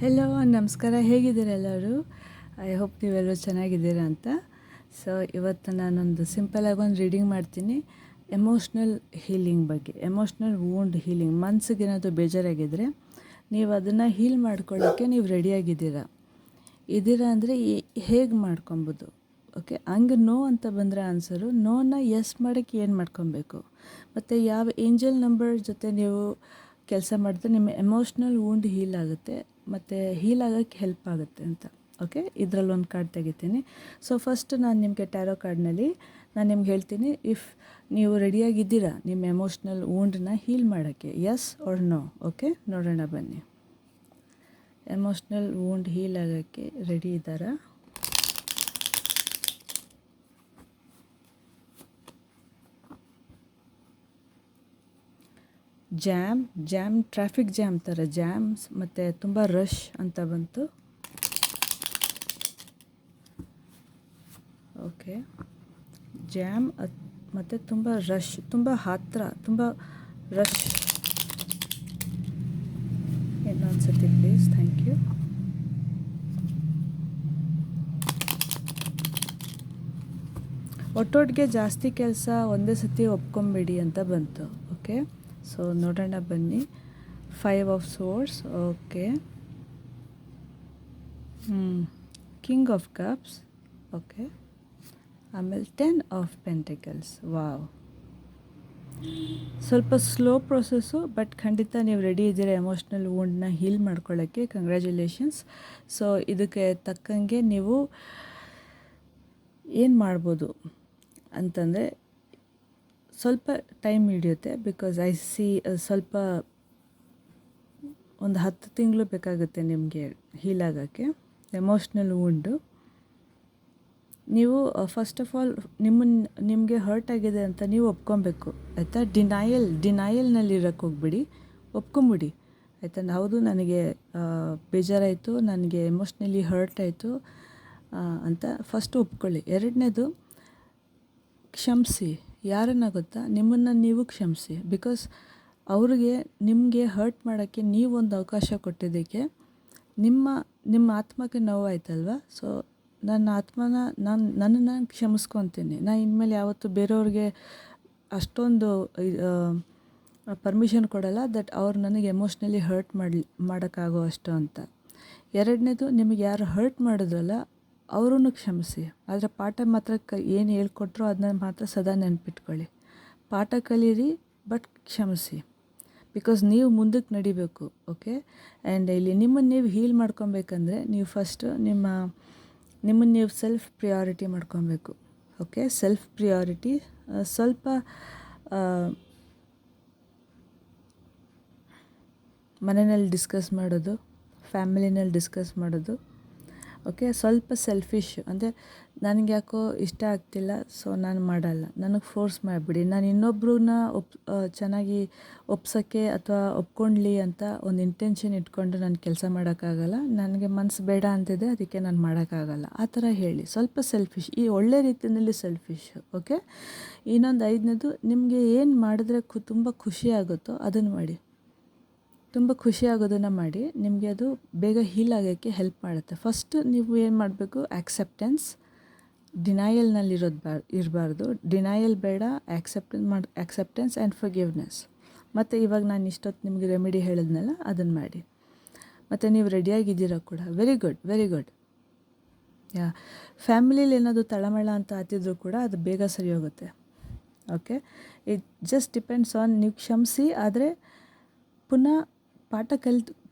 Hello ನಮಸ್ಕಾರ, ಹೇಗಿದ್ದೀರಾ ಎಲ್ಲರೂ? ಐ ಹೋಪ್ ನೀವೆಲ್ಲರೂ ಚೆನ್ನಾಗಿದ್ದೀರಾ ಅಂತ. ಸೊ ಇವತ್ತು ನಾನೊಂದು ಸಿಂಪಲಾಗಿ ಒಂದು ರೀಡಿಂಗ್ ಮಾಡ್ತೀನಿ ಎಮೋಷ್ನಲ್ ಹೀಲಿಂಗ್ ಬಗ್ಗೆ. Emotional wound healing. ಮನಸ್ಸಿಗೆ ಏನಾದರೂ ಬೇಜಾರಾಗಿದ್ದರೆ ನೀವು ಅದನ್ನು ಹೀಲ್ ಮಾಡ್ಕೊಳ್ಳೋಕ್ಕೆ ನೀವು ರೆಡಿಯಾಗಿದ್ದೀರಾ ಅಂದರೆ ಹೇಗೆ ಮಾಡ್ಕೊಬೋದು? ಓಕೆ, ಹಂಗೆ ನೋ ಅಂತ ಬಂದರೆ ಆನ್ಸರು ನೋನ ಎಸ್ ಮಾಡೋಕ್ಕೆ ಏನು ಮಾಡ್ಕೊಬೇಕು, ಮತ್ತು ಯಾವ ಏಂಜಲ್ ನಂಬರ್ ಜೊತೆ ನೀವು ಕೆಲಸ ಮಾಡಿದ್ರೆ ನಿಮ್ಮ ಎಮೋಷ್ನಲ್ ವೂಂಡ್ ಹೀಲ್ ಆಗುತ್ತೆ ಮತ್ತು ಹೀಲ್ ಆಗೋಕ್ಕೆ ಹೆಲ್ಪ್ ಆಗುತ್ತೆ ಅಂತ. ಓಕೆ, ಇದರಲ್ಲಿ ಒಂದು ಕಾರ್ಡ್ ತೆಗಿತೀನಿ. ಸೊ ಫಸ್ಟ್ ನಾನು ನಿಮಗೆ ಟ್ಯಾರೋ ಕಾರ್ಡ್ನಲ್ಲಿ ನಾನು ನಿಮ್ಗೆ ಹೇಳ್ತೀನಿ, ಇಫ್ ನೀವು ರೆಡಿಯಾಗಿದ್ದೀರಾ ನಿಮ್ಮ ಎಮೋಷ್ನಲ್ ವೂಂಡನ್ನ ಹೀಲ್ ಮಾಡೋಕ್ಕೆ, ಎಸ್ ಆರ್ ನೋ. ಓಕೆ, ನೋಡೋಣ ಬನ್ನಿ. ಎಮೋಷ್ನಲ್ ವೂಂಡ್ ಹೀಲ್ ಆಗೋಕ್ಕೆ ರೆಡಿ ಇದ್ದಾರಾ? ಜಾಮ್ ಟ್ರಾಫಿಕ್ ಜಾಮ್ ಥರ ಜಾಮ್ಸ್ ಮತ್ತು ತುಂಬ ರಶ್ ಅಂತ ಬಂತು. ಓಕೆ, ಜಾಮ್ ಮತ್ತು ತುಂಬ ರಶ್, ತುಂಬ ಹತ್ತಿರ, ತುಂಬ ರಶ್. ಇನ್ನೊಂದು ಸತಿ ಪ್ಲೀಸ್, ಥ್ಯಾಂಕ್ ಯು. ಒಟ್ಟೊಟ್ಟಿಗೆ ಜಾಸ್ತಿ ಕೆಲಸ ಒಂದೇ ಸತಿ ಒಪ್ಕೊಂಬೇಡಿ ಅಂತ ಬಂತು. ಓಕೆ, ಸೊ ನೋಡೋಣ ಬನ್ನಿ. 5 of swords. Okay, king of cups. Okay, ಆಮೇಲೆ 10 ಆಫ್ ಪೆಂಟಿಕಲ್ಸ್. ವಾವ್, ಸ್ವಲ್ಪ ಸ್ಲೋ ಪ್ರೊಸೆಸ್ಸು, ಬಟ್ ಖಂಡಿತ ನೀವು ರೆಡಿ ಇದ್ದೀರಾ ಎಮೋಷ್ನಲ್ ವೂಂಡನ್ನ ಹೀಲ್ ಮಾಡ್ಕೊಳ್ಳೋಕ್ಕೆ. ಕಂಗ್ರ್ಯಾಚುಲೇಷನ್ಸ್. ಸೊ ಇದಕ್ಕೆ ತಕ್ಕಂಗೆ ನೀವು ಏನು ಮಾಡ್ಬೋದು ಅಂತಂದರೆ, ಸ್ವಲ್ಪ ಟೈಮ್ ಹಿಡಿಯುತ್ತೆ. ಬಿಕಾಸ್ ಐ ಸಿ ಸ್ವಲ್ಪ ಒಂದು 10 ತಿಂಗಳು ಬೇಕಾಗುತ್ತೆ ನಿಮಗೆ ಹೀಲ್ ಆಗೋಕ್ಕೆ ಎಮೋಷ್ನಲ್ ವೂಂಡು. ನೀವು ಫಸ್ಟ್ ಆಫ್ ಆಲ್ ನಿಮಗೆ ಹರ್ಟ್ ಆಗಿದೆ ಅಂತ ನೀವು ಒಪ್ಕೊಬೇಕು, ಆಯಿತಾ? ಡಿನಯಲ್ನಲ್ಲಿ ಇರೋಕ್ಕೆ ಹೋಗ್ಬಿಡಿ, ಒಪ್ಕೊಂಬಿಡಿ, ಆಯಿತಾ? ಹೌದು, ನನಗೆ ಬೇಜಾರಾಯಿತು, ನನಗೆ ಎಮೋಷ್ನಲಿ ಹರ್ಟ್ ಆಯಿತು ಅಂತ ಫಸ್ಟ್ ಒಪ್ಕೊಳ್ಳಿ. ಎರಡನೇದು, ಕ್ಷಮಿಸಿ. ಯಾರನ್ನ ಗೊತ್ತಾ? ನಿಮ್ಮನ್ನು ನೀವು ಕ್ಷಮಿಸಿ. ಬಿಕಾಸ್ ಅವ್ರಿಗೆ ನಿಮಗೆ ಹರ್ಟ್ ಮಾಡೋಕ್ಕೆ ನೀವೊಂದು ಅವಕಾಶ ಕೊಟ್ಟಿದ್ದಕ್ಕೆ ನಿಮ್ಮ ಆತ್ಮಕ್ಕೆ ನೋವಾಯ್ತಲ್ವ. ಸೊ ನನ್ನ ಆತ್ಮನ ನನ್ನನ್ನು ಕ್ಷಮಿಸ್ಕೊತೀನಿ. ನಾನು ಇನ್ಮೇಲೆ ಯಾವತ್ತೂ ಬೇರೆಯವ್ರಿಗೆ ಅಷ್ಟೊಂದು ಪರ್ಮಿಷನ್ ಕೊಡಲ್ಲ ದಟ್ ಅವ್ರು ನನಗೆ ಎಮೋಷ್ನಲಿ ಹರ್ಟ್ ಮಾಡೋಕ್ಕಾಗೋ ಅಷ್ಟು ಅಂತ. ಎರಡನೇದು, ನಿಮಗೆ ಯಾರು ಹರ್ಟ್ ಮಾಡಿದ್ರಲ್ಲ ಅವರನ್ನು ಕ್ಷಮಿಸಿ. ಆದರೆ ಪಾಠ ಮಾತ್ರ ಏನು ಹೇಳ್ಕೊಟ್ರೋ ಅದನ್ನ ಮಾತ್ರ ಸದಾ ನೆನ್ಪಿಟ್ಕೊಳ್ಳಿ. ಪಾಠ ಕಲೀರಿ, ಬಟ್ ಕ್ಷಮಿಸಿ. ಬಿಕಾಸ್ ನೀವು ಮುಂದಕ್ಕೆ ನಡಿಬೇಕು. ಓಕೆ, ಆ್ಯಂಡ್ ಇಲ್ಲಿ ನಿಮ್ಮನ್ನು ನೀವು ಹೀಲ್ ಮಾಡ್ಕೊಬೇಕಂದ್ರೆ ನೀವು ಫಸ್ಟು ನಿಮ್ಮನ್ನು ನೀವು ಸೆಲ್ಫ್ ಪ್ರಿಯಾರಿಟಿ ಮಾಡ್ಕೊಬೇಕು. ಓಕೆ, ಸೆಲ್ಫ್ ಪ್ರಿಯಾರಿಟಿ ಸ್ವಲ್ಪ ಮನೆಯಲ್ಲಿ ಡಿಸ್ಕಸ್ ಮಾಡೋದು, ಫ್ಯಾಮಿಲಿನಲ್ಲಿ ಡಿಸ್ಕಸ್ ಮಾಡೋದು. ಓಕೆ, ಸ್ವಲ್ಪ ಸೆಲ್ಫಿಶ್ ಅಂದರೆ ನನಗೆ ಯಾಕೋ ಇಷ್ಟ ಆಗ್ತಿಲ್ಲ, ಸೊ ನಾನು ಮಾಡಲ್ಲ, ನನಗೆ ಫೋರ್ಸ್ ಮಾಡಿಬಿಡಿ. ನಾನು ಇನ್ನೊಬ್ರನ್ನ ಚೆನ್ನಾಗಿ ಒಪ್ಸೋಕ್ಕೆ ಅಥವಾ ಒಪ್ಕೊಂಡ್ಲಿ ಅಂತ ಒಂದು ಇಂಟೆನ್ಷನ್ ಇಟ್ಕೊಂಡು ನಾನು ಕೆಲಸ ಮಾಡೋಕ್ಕಾಗಲ್ಲ. ನನಗೆ ಮನಸ್ಸು ಬೇಡ ಅಂತಿದೆ, ಅದಕ್ಕೆ ನಾನು ಮಾಡೋಕ್ಕಾಗಲ್ಲ, ಆ ಥರ ಹೇಳಿ. ಸ್ವಲ್ಪ ಸೆಲ್ಫಿಶ್, ಈ ಒಳ್ಳೆ ರೀತಿಯಲ್ಲಿ ಸೆಲ್ಫಿಶ್. ಓಕೆ, ಇನ್ನೊಂದು 5ನೇದು, ನಿಮಗೆ ಏನು ಮಾಡಿದ್ರೆ ತುಂಬ ಖುಷಿ ಆಗುತ್ತೋ ಅದನ್ನು ಮಾಡಿ. ತುಂಬ ಖುಷಿ ಆಗೋದನ್ನು ಮಾಡಿ, ನಿಮಗೆ ಅದು ಬೇಗ ಹೀಲ್ ಆಗೋಕ್ಕೆ ಹೆಲ್ಪ್ ಮಾಡುತ್ತೆ. ಫಸ್ಟ್ ನೀವು ಏನು ಮಾಡಬೇಕು, ಆಕ್ಸೆಪ್ಟೆನ್ಸ್. ಇರಬಾರ್ದು. ಡಿನಯಲ್ ಬೇಡ, ಆಕ್ಸೆಪ್ಟೆನ್ಸ್ ಆ್ಯಂಡ್ ಫರ್ಗಿವ್ನೆಸ್. ಮತ್ತು ಇವಾಗ ನಾನು ಇಷ್ಟೊತ್ತು ನಿಮಗೆ ರೆಮಿಡಿ ಹೇಳಿದ್ನಲ್ಲ ಅದನ್ನು ಮಾಡಿ. ಮತ್ತು ನೀವು ರೆಡಿಯಾಗಿದ್ದೀರಾ ಕೂಡ. Very good, very good. ಫ್ಯಾಮಿಲೀಲಿ ಏನಾದರೂ ತಳಮಳ ಅಂತ ಆತಿದ್ರು ಕೂಡ ಅದು ಬೇಗ ಸರಿ ಹೋಗುತ್ತೆ. Okay, it just depends on ನೀವು ಕ್ಷಮಿಸಿ. ಆದರೆ ಪುನಃ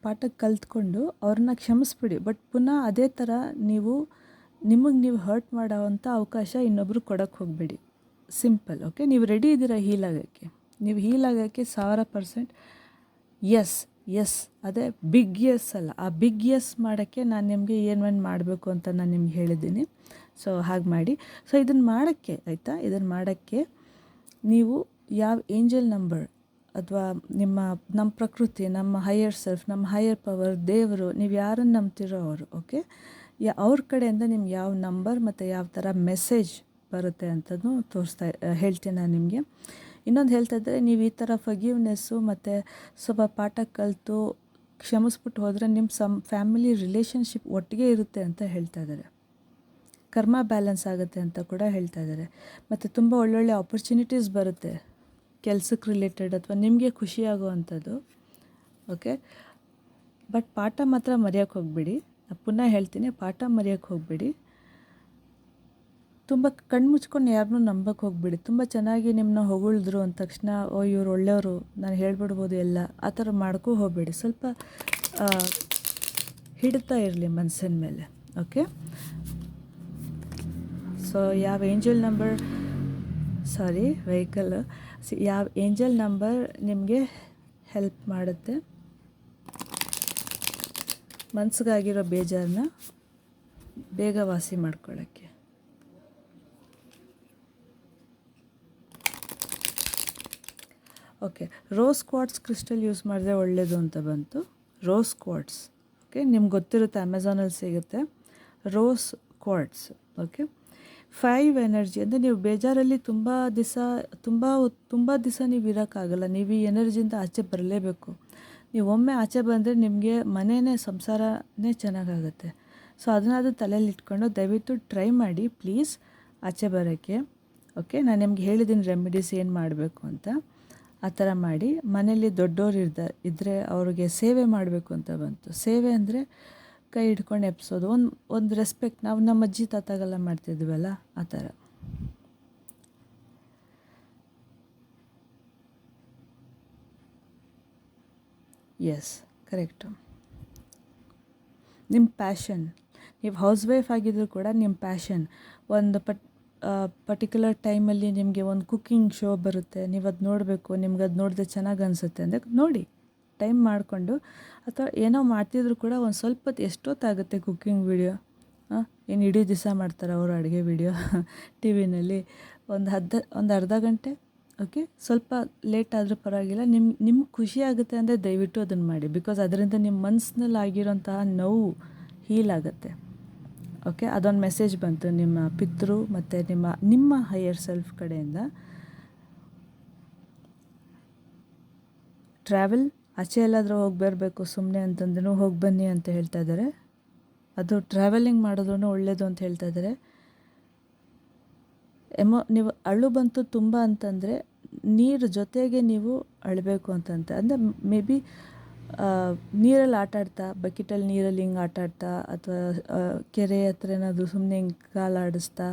ಪಾಠ ಕಲ್ತ್ಕೊಂಡು ಅವ್ರನ್ನ ಕ್ಷಮಿಸ್ಬಿಡಿ. ಬಟ್ ಪುನಃ ಅದೇ ಥರ ನಿಮಗೆ ನೀವು ಹರ್ಟ್ ಮಾಡೋವಂಥ ಅವಕಾಶ ಇನ್ನೊಬ್ರು ಕೊಡೋಕ್ಕೆ ಹೋಗಬೇಡಿ. ಸಿಂಪಲ್. ಓಕೆ, ನೀವು ರೆಡಿ ಇದ್ದೀರಾ ಹೀಲ್ ಆಗೋಕ್ಕೆ? ನೀವು ಹೀಲ್ ಆಗೋಕ್ಕೆ 1000% ಎಸ್ ಅದೇ ಬಿಗ್ ಎಸ್ ಅಲ್ಲ, ಆ ಬಿಗ್ ಎಸ್ ಮಾಡೋಕ್ಕೆ ನಾನು ನಿಮಗೆ ಏನು ಮಾಡಬೇಕು ಅಂತ ನಾನು ನಿಮ್ಗೆ ಹೇಳಿದ್ದೀನಿ. ಸೊ ಹಾಗೆ ಮಾಡಿ. ಸೊ ಇದನ್ನು ಮಾಡೋಕ್ಕೆ, ಆಯಿತಾ, ಇದನ್ನು ಮಾಡೋಕ್ಕೆ ನೀವು ಯಾವ ಏಂಜಲ್ ನಂಬರ್ ಅಥವಾ ನಮ್ಮ ಪ್ರಕೃತಿ, ನಮ್ಮ ಹೈಯರ್ ಸೆಲ್ಫ್, ನಮ್ಮ ಹೈಯರ್ ಪವರ್, ದೇವರು, ನೀವು ಯಾರನ್ನು ನಂಬ್ತಿರೋ ಅವರು. ಓಕೆ, ಅವ್ರ ಕಡೆಯಿಂದ ನಿಮ್ಗೆ ಯಾವ ನಂಬರ್ ಮತ್ತು ಯಾವ ಥರ ಮೆಸೇಜ್ ಬರುತ್ತೆ ಅಂತಲೂ ಹೇಳ್ತೀನಿ ನಾನು ನಿಮಗೆ. ಇನ್ನೊಂದು ಹೇಳ್ತಾ ಇದ್ದರೆ, ನೀವು ಈ ಥರ ಫರ್ಗಿವ್ನೆಸ್ಸು ಮತ್ತು ಸ್ವಲ್ಪ ಪಾಠ ಕಲಿತು ಕ್ಷಮಿಸ್ಬಿಟ್ಟು ಹೋದರೆ ನಿಮ್ಮ ಫ್ಯಾಮಿಲಿ ರಿಲೇಷನ್ಶಿಪ್ ಒಟ್ಟಿಗೆ ಇರುತ್ತೆ ಅಂತ ಹೇಳ್ತಾ ಇದ್ದಾರೆ. ಕರ್ಮ ಬ್ಯಾಲೆನ್ಸ್ ಆಗುತ್ತೆ ಅಂತ ಕೂಡ ಹೇಳ್ತಾ ಇದ್ದಾರೆ. ಮತ್ತು ತುಂಬ ಒಳ್ಳೊಳ್ಳೆ ಆಪರ್ಚುನಿಟೀಸ್ ಬರುತ್ತೆ ಕೆಲಸಕ್ಕೆ ರಿಲೇಟೆಡ್ ಅಥವಾ ನಿಮಗೆ ಖುಷಿಯಾಗುವಂಥದ್ದು. ಓಕೆ, ಬಟ್ ಪಾಠ ಮಾತ್ರ ಮರೆಯೋಕ್ಕೆ ಹೋಗಬೇಡಿ. ಪುನಃ ಹೇಳ್ತೀನಿ, ಪಾಠ ಮರೆಯೋಕ್ಕೆ ಹೋಗಬೇಡಿ. ತುಂಬ ಕಣ್ಣು ಮುಚ್ಕೊಂಡು ಯಾರನ್ನೂ ನಂಬಕ್ಕೆ ಹೋಗ್ಬಿಡಿ. ತುಂಬ ಚೆನ್ನಾಗಿ ನಿಮ್ಮನ್ನ ಹೊಗಳಿದ್ರು ಅಂದ ತಕ್ಷಣ ಇವ್ರು ಒಳ್ಳೆಯವರು, ನಾನು ಹೇಳ್ಬಿಡ್ಬೋದು ಎಲ್ಲ, ಆ ಥರ ಮಾಡ್ಕೊ ಹೋಗಬೇಡಿ. ಸ್ವಲ್ಪ ಹಿಡ್ತಾ ಇರಲಿ ಮನಸ್ಸಿನ ಮೇಲೆ. ಓಕೆ, ಸೊ ಯಾವ ಏಂಜಲ್ ನಂಬರ್ ಯಾವ ಏಂಜಲ್ ನಂಬರ್ ನಿಮಗೆ ಹೆಲ್ಪ್ ಮಾಡುತ್ತೆ ಮನಸ್ಸಿಗಾಗಿರೋ ಬೇಜಾರನ್ನ ಬೇಗ ವಾಸಿ ಮಾಡ್ಕೊಳ್ಳೋಕ್ಕೆ? Okay, rose quartz crystal use ಮಾಡಿದ್ರೆ ಒಳ್ಳೆಯದು ಅಂತ ಬಂತು. ರೋಸ್ ಕ್ವಾರ್ಟ್ಸ್, ಓಕೆ, ನಿಮ್ಗೆ ಗೊತ್ತಿರುತ್ತೆ, ಅಮೆಝಾನಲ್ಲಿ ಸಿಗುತ್ತೆ ರೋಸ್ ಕ್ವಾರ್ಟ್ಸ್. ಓಕೆ, 5 ಎನರ್ಜಿ ಅಂದರೆ ನೀವು ಬೇಜಾರಲ್ಲಿ ತುಂಬ ದಿವಸ ನೀವು ಇರೋಕ್ಕಾಗಲ್ಲ. ನೀವು ಈ ಎನರ್ಜಿಯಿಂದ ಆಚೆ ಬರಲೇಬೇಕು. ನೀವು ಒಮ್ಮೆ ಆಚೆ ಬಂದರೆ ನಿಮಗೆ ಮನೆಯೇ ಸಂಸಾರನೇ ಚೆನ್ನಾಗಾಗುತ್ತೆ. ಸೊ ಅದನ್ನಾದರೂ ತಲೆಯಲ್ಲಿ ಇಟ್ಕೊಂಡು ದಯವಿಟ್ಟು ಟ್ರೈ ಮಾಡಿ ಪ್ಲೀಸ್ ಆಚೆ ಬರೋಕ್ಕೆ. ಓಕೆ, ನಾನು ನಿಮ್ಗೆ ಹೇಳಿದ್ದೀನಿ ರೆಮಿಡೀಸ್ ಏನು ಮಾಡಬೇಕು ಅಂತ. ಆ ಥರ ಮಾಡಿ. ಮನೇಲಿ ದೊಡ್ಡೋರು ಇದ್ದರೆ ಅವ್ರಿಗೆ ಸೇವೆ ಮಾಡಬೇಕು ಅಂತ ಬಂತು. ಸೇವೆ ಅಂದರೆ ಕೈ ಹಿಡ್ಕೊಂಡು ಎಪ್ಸೋದು, ಒಂದು ರೆಸ್ಪೆಕ್ಟ್. ನಾವು ನಮ್ಮ ಅಜ್ಜಿ ತಾತಾಗೆಲ್ಲ ಮಾಡ್ತಿದ್ವಲ್ಲ, ಆ ಥರ. Yes, correct. ನಿಮ್ಮ ಪ್ಯಾಷನ್, ನೀವು ಹೌಸ್ ವೈಫ್ ಆಗಿದ್ದರೂ ಕೂಡ ನಿಮ್ಮ ಪ್ಯಾಷನ್ ಒಂದು ಪರ್ಟಿಕ್ಯುಲರ್ ಟೈಮಲ್ಲಿ ನಿಮಗೆ ಒಂದು ಕುಕ್ಕಿಂಗ್ ಶೋ ಬರುತ್ತೆ, ನೀವು ಅದು ನೋಡಬೇಕು, ನಿಮ್ಗೆ ಅದು ನೋಡಿದ್ರೆ ಚೆನ್ನಾಗಿ ಅನಿಸುತ್ತೆ ಅಂದರೆ ನೋಡಿ, ಟೈಮ್ ಮಾಡಿಕೊಂಡು. ಅಥವಾ ಏನೋ ಮಾಡ್ತಿದ್ರು ಕೂಡ ಒಂದು ಸ್ವಲ್ಪ ಹೊತ್ತು, ಎಷ್ಟೊತ್ತಾಗುತ್ತೆ ಕುಕ್ಕಿಂಗ್ ವಿಡಿಯೋ? ಏನು ಇಡೀ ದಿವಸ ಮಾಡ್ತಾರೆ ಅವರು ಅಡುಗೆ ವಿಡಿಯೋ ಟಿ ವಿನಲ್ಲಿ? ಒಂದು ಅರ್ಧ ಗಂಟೆ. ಓಕೆ, ಸ್ವಲ್ಪ ಲೇಟ್ ಆದರೂ ಪರವಾಗಿಲ್ಲ. ನಿಮ್ಗೆ ಖುಷಿ ಆಗುತ್ತೆ ಅಂದರೆ ದಯವಿಟ್ಟು ಅದನ್ನು ಮಾಡಿ. ಬಿಕಾಸ್ ಅದರಿಂದ ನಿಮ್ಮ ಮನಸ್ಸಿನಲ್ಲಿ ಆಗಿರೋಂತಹ ನೋವು ಹೀಲ್ ಆಗುತ್ತೆ. ಓಕೆ, ಅದೊಂದು ಮೆಸೇಜ್ ಬಂತು ನಿಮ್ಮ ಪಿತೃ ಮತ್ತು ನಿಮ್ಮ ಹೈಯರ್ ಸೆಲ್ಫ್ ಕಡೆಯಿಂದ. ಟ್ರಾವೆಲ್, ಆಚೆ ಎಲ್ಲಾದರೂ ಹೋಗಿ ಬರಬೇಕು ಸುಮ್ಮನೆ ಅಂತಂದ್ರೂ ಹೋಗಿ ಬನ್ನಿ ಅಂತ ಹೇಳ್ತಾ ಇದ್ದಾರೆ. ಅದು ಟ್ರಾವೆಲಿಂಗ್ ಮಾಡಿದ್ರೂ ಒಳ್ಳೆಯದು ಅಂತ ಹೇಳ್ತಾ ಇದ್ದಾರೆ. ನೀವು ಅಳು ಬಂತು ತುಂಬ ಅಂತಂದರೆ ನೀರು ಜೊತೆಗೆ ನೀವು ಅಳಬೇಕು ಅಂದರೆ ಮೇ ಬಿ ನೀರಲ್ಲಿ ಆಟಾಡ್ತಾ, ಬಕೆಟಲ್ಲಿ ನೀರಲ್ಲಿ ಹಿಂಗೆ ಆಟಾಡ್ತಾ, ಅಥವಾ ಕೆರೆ ಹತ್ರ ಏನಾದರೂ ಸುಮ್ಮನೆ ಹಿಂಗೆ ಕಾಲಾಡಿಸ್ತಾ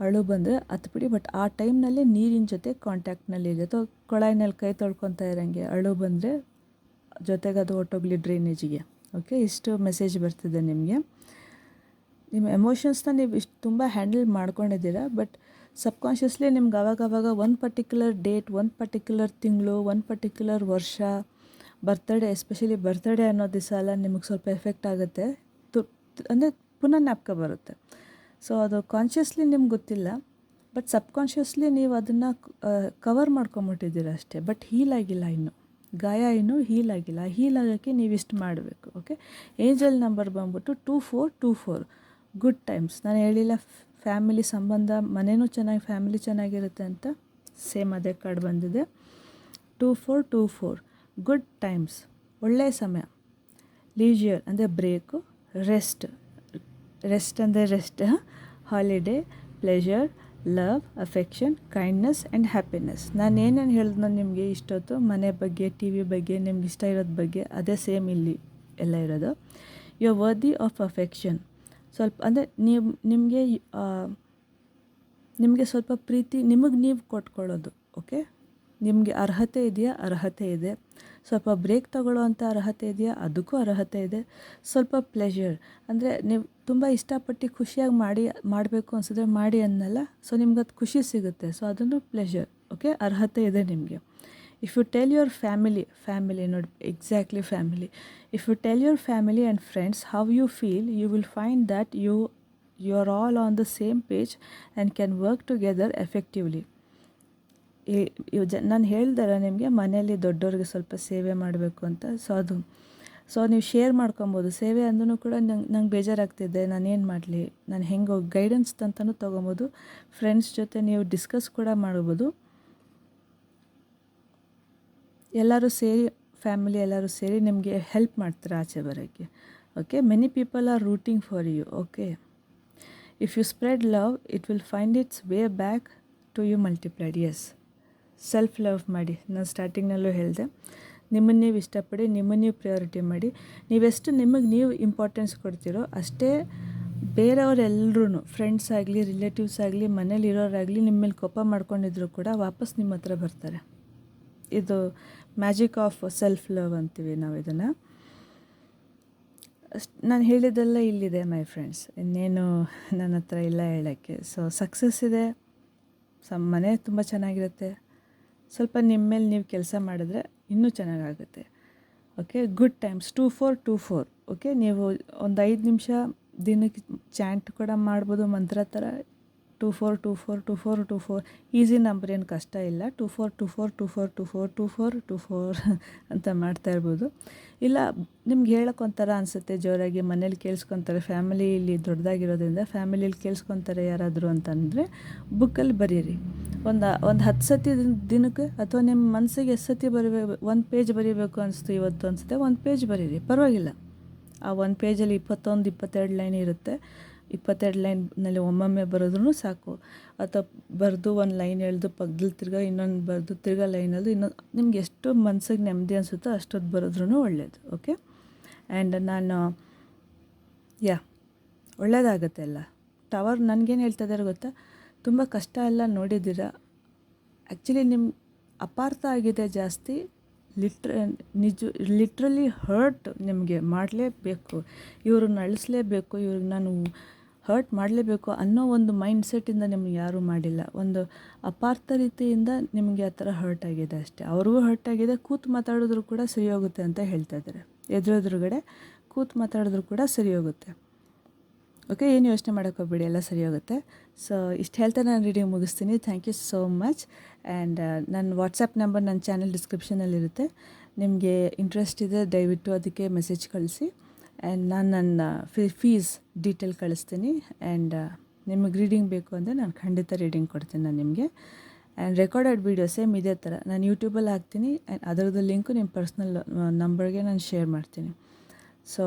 ಅಳು ಬಂದರೆ ಹತ್ಬಿಡಿ. ಬಟ್ ಆ ಟೈಮ್ನಲ್ಲಿ ನೀರಿನ ಜೊತೆ ಕಾಂಟ್ಯಾಕ್ಟ್ನಲ್ಲಿ ಇದೆ, ಅಥವಾ ಕೊಳಾಯಿನಲ್ಲಿ ಕೈ ತೊಳ್ಕೊತಾ ಇರೋಂಗೆ ಅಳು ಬಂದರೆ ಜೊತೆಗೆ ಅದು ಹೊಟ್ಟೋಗ್ಲಿ ಡ್ರೈನೇಜಿಗೆ. ಓಕೆ, ಇಷ್ಟು ಮೆಸೇಜ್ ಬರ್ತಿದೆ ನಿಮಗೆ. ನಿಮ್ಮ ಎಮೋಷನ್ಸ್ನ ನೀವು ಇಷ್ಟು ತುಂಬ ಹ್ಯಾಂಡಲ್ ಮಾಡ್ಕೊಂಡಿದ್ದೀರಾ. ಬಟ್ ಸಬ್ಕಾನ್ಷಿಯಸ್ಲಿ ನಿಮ್ಗೆ ಆವಾಗವಾಗ ಒಂದು ಪರ್ಟಿಕ್ಯುಲರ್ ಡೇಟ್, ಒಂದು ಪರ್ಟಿಕ್ಯುಲರ್ ತಿಂಗಳು, ಒಂದು ಪರ್ಟಿಕ್ಯುಲರ್ ವರ್ಷ, ಬರ್ತಡೇ, ಎಸ್ಪೆಷಲಿ ಬರ್ತಡೇ ಅನ್ನೋ ದಿವಸ ಎಲ್ಲ ನಿಮಗೆ ಸ್ವಲ್ಪ ಎಫೆಕ್ಟ್ ಆಗುತ್ತೆ. ಅಂದರೆ ಪುನಃ ಜ್ಞಾಪಕ ಬರುತ್ತೆ. ಸೊ ಅದು ಕಾನ್ಷಿಯಸ್ಲಿ ನಿಮ್ಗೆ ಗೊತ್ತಿಲ್ಲ, ಬಟ್ ಸಬ್ಕಾನ್ಷಿಯಸ್ಲಿ ನೀವು ಅದನ್ನು ಕವರ್ ಮಾಡ್ಕೊಂಬಿಟ್ಟಿದ್ದೀರ ಅಷ್ಟೇ. ಬಟ್ ಹೀಲ್ ಆಗಿಲ್ಲ, ಇನ್ನು ಗಾಯ ಇನ್ನೂ ಹೀಲ್ ಆಗಿಲ್ಲ. ಹೀಲ್ ಆಗೋಕ್ಕೆ ನೀವು ಇಷ್ಟು ಮಾಡಬೇಕು. ಓಕೆ, ಏಂಜಲ್ ನಂಬರ್ ಬಂದ್ಬಿಟ್ಟು 2424, ಗುಡ್ ಟೈಮ್ಸ್. ನಾನು ಹೇಳಿಲ್ಲ ಫ್ಯಾಮಿಲಿ ಸಂಬಂಧ, ಮನೆಯೂ ಚೆನ್ನಾಗಿ, ಫ್ಯಾಮಿಲಿ ಚೆನ್ನಾಗಿರುತ್ತೆ ಅಂತ. ಸೇಮ್ ಅದೇ ಕಾರ್ಡ್ ಬಂದಿದೆ. 2424, ಗುಡ್ ಟೈಮ್ಸ್, ಒಳ್ಳೆಯ ಸಮಯ. ಲೀಜರ್ ಅಂದರೆ ಬ್ರೇಕು, ರೆಸ್ಟ್ ಅಂದರೆ holiday, pleasure, love, affection, kindness and happiness. ನಾನು ಏನೇನು ಹೇಳಿದ್ನೋ ನಿಮಗೆ ಇಷ್ಟೊತ್ತು, ಮನೆ ಬಗ್ಗೆ, ಟಿ ವಿ ಬಗ್ಗೆ, ನಿಮ್ಗೆ ಇಷ್ಟ ಇರೋದ್ರ ಬಗ್ಗೆ, ಅದೇ ಸೇಮ್ ಇಲ್ಲಿ ಎಲ್ಲ ಇರೋದು. You are worthy of affection. ಸ್ವಲ್ಪ ಅಂದರೆ ನಿಮಗೆ ಸ್ವಲ್ಪ ಪ್ರೀತಿ ನಿಮಗೆ ನೀವು ಕೊಟ್ಕೊಳ್ಳೋದು. ಓಕೆ, ನಿಮಗೆ ಅರ್ಹತೆ ಇದೆಯಾ? ಅರ್ಹತೆ ಇದೆ. ಸ್ವಲ್ಪ ಬ್ರೇಕ್ ತೊಗೊಳ್ಳೋವಂಥ ಅರ್ಹತೆ ಇದೆಯಾ? ಅದಕ್ಕೂ ಅರ್ಹತೆ ಇದೆ. ಸ್ವಲ್ಪ ಪ್ಲೆಷರ್ ಅಂದರೆ ನೀವು ತುಂಬ ಇಷ್ಟಪಟ್ಟು ಖುಷಿಯಾಗಿ ಮಾಡಬೇಕು ಅನಿಸಿದ್ರೆ ಮಾಡಿ ಅನ್ನಲ್ಲ. ಸೊ ನಿಮ್ಗೆ ಅದು ಖುಷಿ ಸಿಗುತ್ತೆ. ಸೊ ಅದನ್ನು ಪ್ಲೆಷರ್. ಓಕೆ, ಅರ್ಹತೆ ಇದೆ ನಿಮಗೆ. If you tell your family ನೋಡಿ, exactly family. If you tell your family and friends how you feel, you will find that you are all on the same page and can work together effectively. ನಾನು ಹೇಳ್ದಾರ ನಿಮಗೆ ಮನೆಯಲ್ಲಿ ದೊಡ್ಡವ್ರಿಗೆ ಸ್ವಲ್ಪ ಸೇವೆ ಮಾಡಬೇಕು ಅಂತ. ಸೊ ನೀವು ಶೇರ್ ಮಾಡ್ಕೊಬೋದು. ಸೇವೆ ಅಂದ್ರೂ ಕೂಡ ನಂಗೆ ಬೇಜಾರಾಗ್ತಿದೆ, ನಾನೇನು ಮಾಡಲಿ, ನಾನು ಹೆಂಗೆ ಗೈಡೆನ್ಸ್ ಅಂತಲೂ ತೊಗೊಬೋದು. ಫ್ರೆಂಡ್ಸ್ ಜೊತೆ ನೀವು ಡಿಸ್ಕಸ್ ಕೂಡ ಮಾಡ್ಬೋದು. ಎಲ್ಲರೂ ಸೇರಿ ಫ್ಯಾಮಿಲಿ ಎಲ್ಲರೂ ಸೇರಿ ನಿಮಗೆ ಹೆಲ್ಪ್ ಮಾಡ್ತಾರೆ ಆಚೆ ಬರೋಕ್ಕೆ. Okay, many people are rooting for you. Okay, if you spread love it will find its way back to you multiplied. Yes, self love ಮಾಡಿ. ನಾನು ಸ್ಟಾರ್ಟಿಂಗ್ನಲ್ಲೂ ಹೇಳಿದೆ, ನಿಮ್ಮನ್ನು ನೀವು ಇಷ್ಟಪಡಿ, ನಿಮ್ಮನ್ನು ನೀವು ಪ್ರಯಾರಿಟಿ ಮಾಡಿ. ನೀವೆಷ್ಟು ನಿಮಗೆ ನೀವು ಇಂಪಾರ್ಟೆನ್ಸ್ ಕೊಡ್ತೀರೋ ಅಷ್ಟೇ ಬೇರೆಯವರೆಲ್ಲರೂ, ಫ್ರೆಂಡ್ಸ್ ಆಗಲಿ, ರಿಲೇಟಿವ್ಸ್ ಆಗಲಿ, ಮನೇಲಿರೋರಾಗಲಿ ನಿಮ್ಮ ಮೇಲೆ ಕೋಪ ಮಾಡ್ಕೊಂಡಿದ್ರು ಕೂಡ ವಾಪಸ್ ನಿಮ್ಮ ಹತ್ರ ಬರ್ತಾರೆ. ಇದು ಮ್ಯಾಜಿಕ್ ಆಫ್ ಸೆಲ್ಫ್ ಲವ್ ಅಂತೀವಿ ನಾವು ಇದನ್ನು. ನಾನು ಹೇಳಿದ್ದೆಲ್ಲ ಇಲ್ಲಿದೆ ಮೈ ಫ್ರೆಂಡ್ಸ್, ಇನ್ನೇನು ನನ್ನ ಹತ್ರ ಇಲ್ಲ ಹೇಳೋಕ್ಕೆ. ಸೊ ಸಕ್ಸಸ್ ಇದೆ, ಮನೆ ತುಂಬ ಚೆನ್ನಾಗಿರುತ್ತೆ. ಸ್ವಲ್ಪ ನಿಮ್ಮ ಮೇಲೆ ನೀವು ಕೆಲಸ ಮಾಡಿದ್ರೆ ಇನ್ನೂ ಚೆನ್ನಾಗಾಗುತ್ತೆ. Okay, good times 2424. ಓಕೆ, ನೀವು ಒಂದು 5 ನಿಮಿಷ ದಿನಕ್ಕೆ ಚಾಂಟ್ ಕೂಡ ಮಾಡ್ಬೋದು, ಮಂತ್ರ ಥರ. 24242424 ಈಸಿ ನಂಬರ್, ಏನು ಕಷ್ಟ ಇಲ್ಲ. 242424242424 ಅಂತ ಮಾಡ್ತಾ ಇರ್ಬೋದು. ಇಲ್ಲ ನಿಮ್ಗೆ ಹೇಳೋಕೆ ಒಂಥರ ಅನಿಸುತ್ತೆ ಜೋರಾಗಿ, ಮನೇಲಿ ಕೇಳಿಸ್ಕೊತಾರೆ, ಫ್ಯಾಮಿಲಿಲಿ ದೊಡ್ಡದಾಗಿರೋದ್ರಿಂದ ಫ್ಯಾಮಿಲಿಲಿ ಕೇಳಿಸ್ಕೊತಾರೆ ಯಾರಾದರೂ ಅಂತಂದರೆ ಬುಕ್ಕಲ್ಲಿ ಬರೀರಿ. ಒಂದು 10 ಸತಿ ದಿನಕ್ಕೆ, ಅಥವಾ ನಿಮ್ಮ ಮನಸ್ಸಿಗೆ ಎಷ್ಟು ಸತಿ ಬರೀಬೇಕು, 1 ಪೇಜ್ ಬರೀಬೇಕು ಅನಿಸ್ತು ಇವತ್ತು ಅನಿಸುತ್ತೆ, 1 ಪೇಜ್ ಬರೀರಿ, ಪರವಾಗಿಲ್ಲ. ಆ 1 ಪೇಜಲ್ಲಿ 21-22 ಲೈನ್ ಇರುತ್ತೆ. 22 ಲೈನ್ನಲ್ಲಿ ಒಮ್ಮೊಮ್ಮೆ ಬರೋದ್ರೂ ಸಾಕು. ಅಥವಾ ಬರೆದು 1 ಲೈನ್ ಎಳೆದು ಪಕ್ಕದಲ್ಲಿ ತಿರ್ಗಾ ಇನ್ನೊಂದು ಬರೆದು ತಿರ್ಗಾ ಲೈನಲ್ಲೂ ಇನ್ನೊಂದು, ನಿಮ್ಗೆ ಎಷ್ಟು ಮನಸ್ಸಿಗೆ ನೆಮ್ಮದಿ ಅನಿಸುತ್ತೋ ಅಷ್ಟೊತ್ತು ಬರೋದ್ರೂ ಒಳ್ಳೆಯದು. ಓಕೆ, ಆ್ಯಂಡ್ ನಾನು ಒಳ್ಳೆಯದಾಗುತ್ತೆ ಎಲ್ಲ. ಟವರ್ ನನಗೇನು ಹೇಳ್ತಾ ಇದ್ದಾರೆ ಗೊತ್ತಾ, ತುಂಬ ಕಷ್ಟ ಎಲ್ಲ ನೋಡಿದ್ದೀರಾ, ಆ್ಯಕ್ಚುಲಿ ನಿಮ್ಮ ಅಪಾರ್ಥ ಆಗಿದೆ ಜಾಸ್ತಿ. ಲಿಟ್ರಲಿ ಹರ್ಟ್ ನಿಮಗೆ ಮಾಡಲೇಬೇಕು, ಇವ್ರನ್ನ ಅಳಿಸ್ಲೇಬೇಕು, ಇವ್ರಿಗೆ ನಾನು ಹರ್ಟ್ ಮಾಡಲೇಬೇಕು ಅನ್ನೋ ಒಂದು ಮೈಂಡ್ಸೆಟ್ಟಿಂದ ನಿಮ್ಗೆ ಯಾರೂ ಮಾಡಿಲ್ಲ. ಒಂದು ಅಪಾರ್ಥ ರೀತಿಯಿಂದ ನಿಮಗೆ ಆ ಥರ ಹರ್ಟ್ ಆಗಿದೆ ಅಷ್ಟೇ. ಅವ್ರಿಗೂ ಹರ್ಟ್ ಆಗಿದೆ, ಕೂತು ಮಾತಾಡಿದ್ರು ಕೂಡ ಸರಿ ಹೋಗುತ್ತೆ ಅಂತ ಹೇಳ್ತಾ ಇದ್ದಾರೆ. ಎದುರುಗಡೆ ಕೂತು ಮಾತಾಡಿದ್ರು ಕೂಡ ಸರಿ ಹೋಗುತ್ತೆ. ಓಕೆ, ಏನು ಯೋಚನೆ ಮಾಡೋಕ್ಕೆ ಹೋಗ್ಬೇಡಿ, ಎಲ್ಲ ಸರಿ ಹೋಗುತ್ತೆ. ಸೊ ಇಷ್ಟು ಹೇಳ್ತಾ ನಾನು ರೀಡಿಂಗ್ ಮುಗಿಸ್ತೀನಿ. Thank you so much. And ನನ್ನ ವಾಟ್ಸಪ್ ನಂಬರ್ ನನ್ನ ಚಾನಲ್ ಡಿಸ್ಕ್ರಿಪ್ಷನಲ್ಲಿರುತ್ತೆ. ನಿಮಗೆ ಇಂಟ್ರೆಸ್ಟ್ ಇದೆ ದಯವಿಟ್ಟು ಅದಕ್ಕೆ ಮೆಸೇಜ್ ಕಳಿಸಿ. ಆ್ಯಂಡ್ ನಾನು ನನ್ನ ಫೀಸ್ ಡೀಟೇಲ್ ಕಳಿಸ್ತೀನಿ. ಆ್ಯಂಡ್ ನಿಮಗೆ ರೀಡಿಂಗ್ ಬೇಕು ಅಂದರೆ ನಾನು ಖಂಡಿತ ರೀಡಿಂಗ್ ಕೊಡ್ತೀನಿ ನಾನು ನಿಮಗೆ. ಆ್ಯಂಡ್ ರೆಕಾರ್ಡೆಡ್ ವೀಡಿಯೋ ಸೇಮ್ ಇದೇ ಥರ ನಾನು ಯೂಟ್ಯೂಬಲ್ಲಿ ಹಾಕ್ತೀನಿ. ಆ್ಯಂಡ್ ಅದರದ್ದು ಲಿಂಕು ನಿಮ್ಮ ಪರ್ಸ್ನಲ್ ನಂಬರ್ಗೆ ನಾನು ಶೇರ್ ಮಾಡ್ತೀನಿ. ಸೊ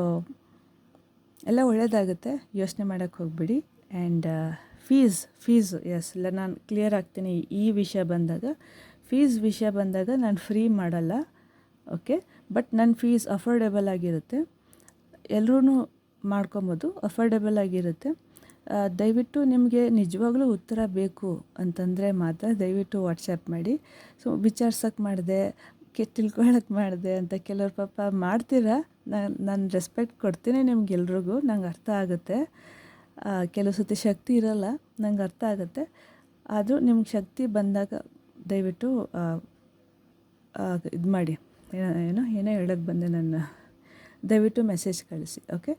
ಎಲ್ಲ ಒಳ್ಳೆಯದಾಗುತ್ತೆ, ಯೋಚನೆ ಮಾಡೋಕ್ಕೆ ಹೋಗ್ಬಿಡಿ. ಆ್ಯಂಡ್ ಫೀಸ್ ಎಸ್, ಇಲ್ಲ ನಾನು ಕ್ಲಿಯರ್ ಆಗ್ತೀನಿ. ಈ ವಿಷಯ ಬಂದಾಗ ನಾನು ಫ್ರೀ ಮಾಡಲ್ಲ. ಓಕೆ, ಬಟ್ ನನ್ನ ಫೀಸ್ ಅಫೋರ್ಡೆಬಲ್ ಆಗಿರುತ್ತೆ, ಎಲ್ಲರೂ ಮಾಡ್ಕೊಬೋದು, ಅಫೋರ್ಡೆಬಲ್ ಆಗಿರುತ್ತೆ. ದಯವಿಟ್ಟು ನಿಮಗೆ ನಿಜವಾಗ್ಲೂ ಉತ್ತರ ಬೇಕು ಅಂತಂದರೆ ಮಾತ್ರ ದಯವಿಟ್ಟು ವಾಟ್ಸಪ್ ಮಾಡಿ. ಸೊ ವಿಚಾರ್ಸೋಕ್ಕೆ ಮಾಡಿದೆ, ತಿಳ್ಕೊಳ್ಳೋಕೆ ಮಾಡಿದೆ ಅಂತ ಕೆಲವ್ರು ಪಾಪ ಮಾಡ್ತೀರಾ. ನಾನು ರೆಸ್ಪೆಕ್ಟ್ ಕೊಡ್ತೀನಿ ನಿಮ್ಗೆಲ್ರಿಗೂ, ನಂಗೆ ಅರ್ಥ ಆಗುತ್ತೆ. ಕೆಲವು ಸತಿ ಶಕ್ತಿ ಇರೋಲ್ಲ, ನಂಗೆ ಅರ್ಥ ಆಗುತ್ತೆ. ಆದರೂ ನಿಮ್ಗೆ ಶಕ್ತಿ ಬಂದಾಗ ದಯವಿಟ್ಟು ಇದು ಮಾಡಿ. ಏನೋ ಹೇಳೋಕ್ಕೆ ಬಂದೆ ನಾನು. ದಯವಿಟ್ಟು ಮೆಸೇಜ್ ಕಳಿಸಿ. ಓಕೆ,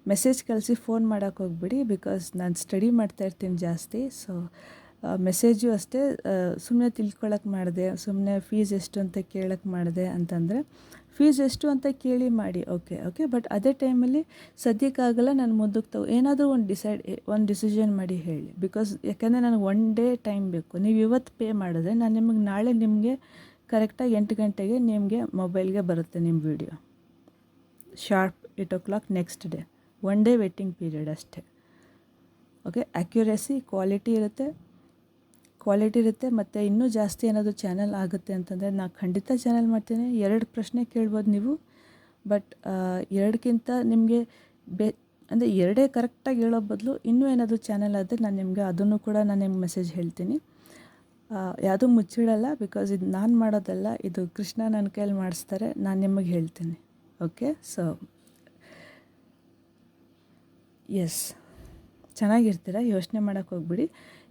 ಮೆಸೇಜ್ ಕಳಿಸಿ, ಫೋನ್ ಮಾಡೋಕ್ಕೆ ಹೋಗ್ಬಿಡಿ. ಬಿಕಾಸ್ ನಾನು ಸ್ಟಡಿ ಮಾಡ್ತಾಯಿರ್ತೀನಿ ಜಾಸ್ತಿ. ಸೊ ಮೆಸೇಜು ಅಷ್ಟೇ, ಸುಮ್ಮನೆ ತಿಳ್ಕೊಳಕ್ಕೆ ಮಾಡಿದೆ, ಸುಮ್ಮನೆ ಫೀಸ್ ಎಷ್ಟು ಅಂತ ಕೇಳೋಕ್ಕೆ ಮಾಡಿದೆ ಅಂತಂದರೆ ಫೀಸ್ ಎಷ್ಟು ಅಂತ ಕೇಳಿ ಮಾಡಿ. ಓಕೆ, ಬಟ್ ಅದೇ ಟೈಮಲ್ಲಿ ಸದ್ಯಕ್ಕಾಗಲ್ಲ, ನಾನು ಮುಂದಕ್ಕೆ ಏನಾದರೂ ಒಂದು ಡಿಸಿಷನ್ ಮಾಡಿ ಹೇಳಿ. ಬಿಕಾಸ್ ಯಾಕೆಂದರೆ ನನಗೆ 1 ಡೇ ಟೈಮ್ ಬೇಕು. ನೀವು ಇವತ್ತು ಪೇ ಮಾಡಿದ್ರೆ ನಾನು ನಿಮಗೆ ನಾಳೆ ನಿಮಗೆ ಕರೆಕ್ಟಾಗಿ 8 ಗಂಟೆಗೆ ನಿಮಗೆ ಮೊಬೈಲ್ಗೆ ಬರುತ್ತೆ ನಿಮ್ಮ video, sharp 8 o'clock next day. 1 day waiting period ಅಷ್ಟೇ. ಓಕೆ, ಅಕ್ಯುರೇಸಿ ಕ್ವಾಲಿಟಿ ಇರುತ್ತೆ. ಮತ್ತು ಇನ್ನೂ ಜಾಸ್ತಿ ಏನಾದರೂ ಚಾನಲ್ ಆಗುತ್ತೆ ಅಂತಂದರೆ ನಾನು ಖಂಡಿತ ಚಾನಲ್ ಮಾಡ್ತೀನಿ. 2 ಪ್ರಶ್ನೆ ಕೇಳ್ಬೋದು ನೀವು, ಬಟ್ 2ಕ್ಕಿಂತ ನಿಮಗೆ ಅಂದರೆ 2 ಕರೆಕ್ಟಾಗಿ ಹೇಳೋ ಬದಲು ಇನ್ನೂ ಏನಾದರೂ ಚಾನಲ್ ಆದರೆ ನಾನು ನಿಮಗೆ ಅದನ್ನು ಕೂಡ ನಾನು ನಿಮ್ಗೆ ಮೆಸೇಜ್ ಹೇಳ್ತೀನಿ. ಯಾವುದೂ ಮುಚ್ಚಿಡಲ್ಲ. ಬಿಕಾಸ್ ಇದು ನಾನು ಮಾಡೋದಲ್ಲ, ಇದು ಕೃಷ್ಣ ನನ್ನ ಕೈಯಲ್ಲಿ ಮಾಡಿಸ್ತಾರೆ, ನಾನು ನಿಮಗೆ ಹೇಳ್ತೀನಿ. ಓಕೆ, ಸೊ ಎಸ್, ಚೆನ್ನಾಗಿರ್ತೀರ, ಯೋಚನೆ ಮಾಡೋಕ್ಕೆ ಹೋಗ್ಬಿಡಿ.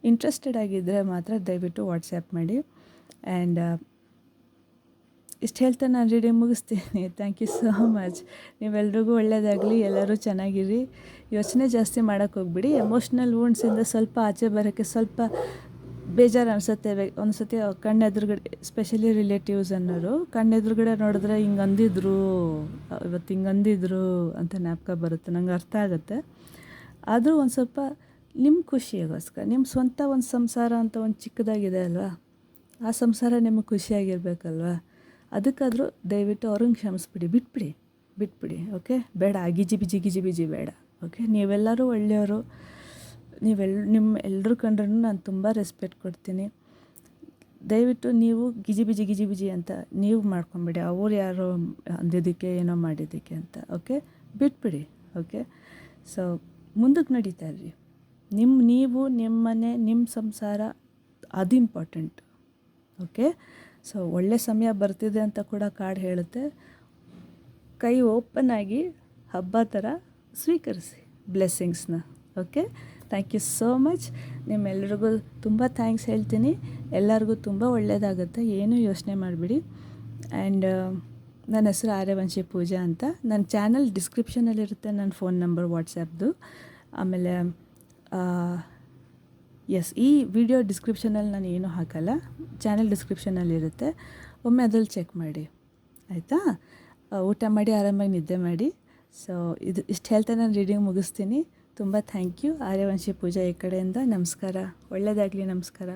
ಇಂಟ್ರೆಸ್ಟೆಡ್ ಆಗಿದ್ದರೆ ಮಾತ್ರ ದಯವಿಟ್ಟು ವಾಟ್ಸ್ಯಾಪ್ ಮಾಡಿ. ಆ್ಯಂಡ್ ಇಷ್ಟು ಹೇಳ್ತಾ ನಾನು ರೀಡಿಂಗ್ ಮುಗಿಸ್ತೀನಿ. Thank you so much. ನೀವೆಲ್ರಿಗೂ ಒಳ್ಳೆಯದಾಗಲಿ, ಎಲ್ಲರೂ ಚೆನ್ನಾಗಿರಿ. ಯೋಚನೆ ಜಾಸ್ತಿ ಮಾಡೋಕ್ಕೆ ಹೋಗ್ಬಿಡಿ. ಎಮೋಷ್ನಲ್ ವೂಂಡ್ಸಿಂದ ಸ್ವಲ್ಪ ಆಚೆ ಬರೋಕ್ಕೆ ಸ್ವಲ್ಪ ಬೇಜಾರು ಅನಿಸುತ್ತೆ. ಒಂದು ಸತಿ ಕಣ್ಣೆದುರುಗಡೆ, ಸ್ಪೆಷಲಿ ರಿಲೇಟಿವ್ಸ್ ಅನ್ನೋರು ಕಣ್ಣೆದುರುಗಡೆ ನೋಡಿದ್ರೆ ಹಿಂಗೆ ಅಂದಿದ್ರು, ಇವತ್ತು ಹಿಂಗೆ ಅಂದಿದ್ರು ಅಂತ ಜ್ಞಾಪಕ ಬರುತ್ತೆ, ನಂಗೆ ಅರ್ಥ ಆಗುತ್ತೆ. ಆದರೂ ಒಂದು ಸ್ವಲ್ಪ ನಿಮ್ಮ ಖುಷಿಗೋಸ್ಕರ, ನಿಮ್ಮ ಸ್ವಂತ ಒಂದು ಸಂಸಾರ ಅಂತ ಒಂದು ಚಿಕ್ಕದಾಗಿದೆ ಅಲ್ವಾ, ಆ ಸಂಸಾರ ನಿಮಗೆ ಖುಷಿಯಾಗಿರ್ಬೇಕಲ್ವ. ಅದಕ್ಕಾದರೂ ದಯವಿಟ್ಟು ಅವ್ರನ್ನ ಕ್ಷಮಿಸ್ಬಿಡಿ, ಬಿಟ್ಬಿಡಿ. ಓಕೆ, ಬೇಡ ಗಿಜಿ ಬಿಜಿ ಬೇಡ. ಓಕೆ, ನೀವೆಲ್ಲರೂ ಒಳ್ಳೆಯವರು. ನಿಮ್ಮ ಎಲ್ಲರೂ ಕಂಡ್ರೂ ನಾನು ತುಂಬ ರೆಸ್ಪೆಕ್ಟ್ ಕೊಡ್ತೀನಿ. ದಯವಿಟ್ಟು ನೀವು ಗಿಜಿ ಬಿಜಿ ಅಂತ ನೀವು ಮಾಡ್ಕೊಂಬಿಡಿ, ಅವ್ರು ಯಾರೋ ಅಂದಿದ್ದಕ್ಕೆ ಏನೋ ಮಾಡಿದ್ದಕ್ಕೆ ಅಂತ. ಓಕೆ, ಬಿಟ್ಬಿಡಿ. ಓಕೆ, ಸೊ ಮುಂದಕ್ಕೆ ನಡೀತಾ ಇರ್ರಿ. ನೀವು ನಿಮ್ಮ ಮನೆ, ನಿಮ್ಮ ಸಂಸಾರ, ಅದು ಇಂಪಾರ್ಟೆಂಟ್. ಓಕೆ, ಸೊ ಒಳ್ಳೆ ಸಮಯ ಬರ್ತಿದೆ ಅಂತ ಕೂಡ ಕಾರ್ಡ್ ಹೇಳುತ್ತೆ. ಕೈ ಓಪನ್ ಆಗಿ ಹಬ್ಬ ಥರ ಸ್ವೀಕರಿಸಿ ಬ್ಲೆಸ್ಸಿಂಗ್ಸ್ನ. Okay, thank you so much. ನಿಮ್ಮೆಲ್ಲರಿಗೂ ತುಂಬ ಥ್ಯಾಂಕ್ಸ್ ಹೇಳ್ತೀನಿ. ಎಲ್ಲರಿಗೂ ತುಂಬ ಒಳ್ಳೆಯದಾಗುತ್ತೆ, ಏನೂ ಯೋಚನೆ ಮಾಡಿಬಿಡಿ. ಆ್ಯಂಡ್ ನನ್ನ ಹೆಸರು ಆರ್ಯವಂಶಿ ಪೂಜಾ ಅಂತ. ನನ್ನ ಚಾನಲ್ ಡಿಸ್ಕ್ರಿಪ್ಷನಲ್ಲಿರುತ್ತೆ, ನನ್ನ ಫೋನ್ ನಂಬರ್, ವಾಟ್ಸಪ್ದು. ಆಮೇಲೆ ಈ ವಿಡಿಯೋ ಡಿಸ್ಕ್ರಿಪ್ಷನಲ್ಲಿ ನಾನು ಏನೂ ಹಾಕಲ್ಲ, ಚಾನಲ್ ಡಿಸ್ಕ್ರಿಪ್ಷನಲ್ಲಿರುತ್ತೆ, ಒಮ್ಮೆ ಅದ್ರಲ್ಲಿ ಚೆಕ್ ಮಾಡಿ, ಆಯಿತಾ? ಊಟ ಮಾಡಿ ಆರಾಮಾಗಿ ನಿದ್ದೆ ಮಾಡಿ. ಸೊ ಇಷ್ಟು ಹೇಳ್ತಾ ನಾನು ರೀಡಿಂಗ್ ಮುಗಿಸ್ತೀನಿ. ತುಂಬ ಥ್ಯಾಂಕ್ ಯು. ಆರ್ಯವಂಶಿ ಪೂಜಾ ಈ ಕಡೆಯಿಂದ ನಮಸ್ಕಾರ. ಒಳ್ಳೆಯದಾಗಲಿ. ನಮಸ್ಕಾರ.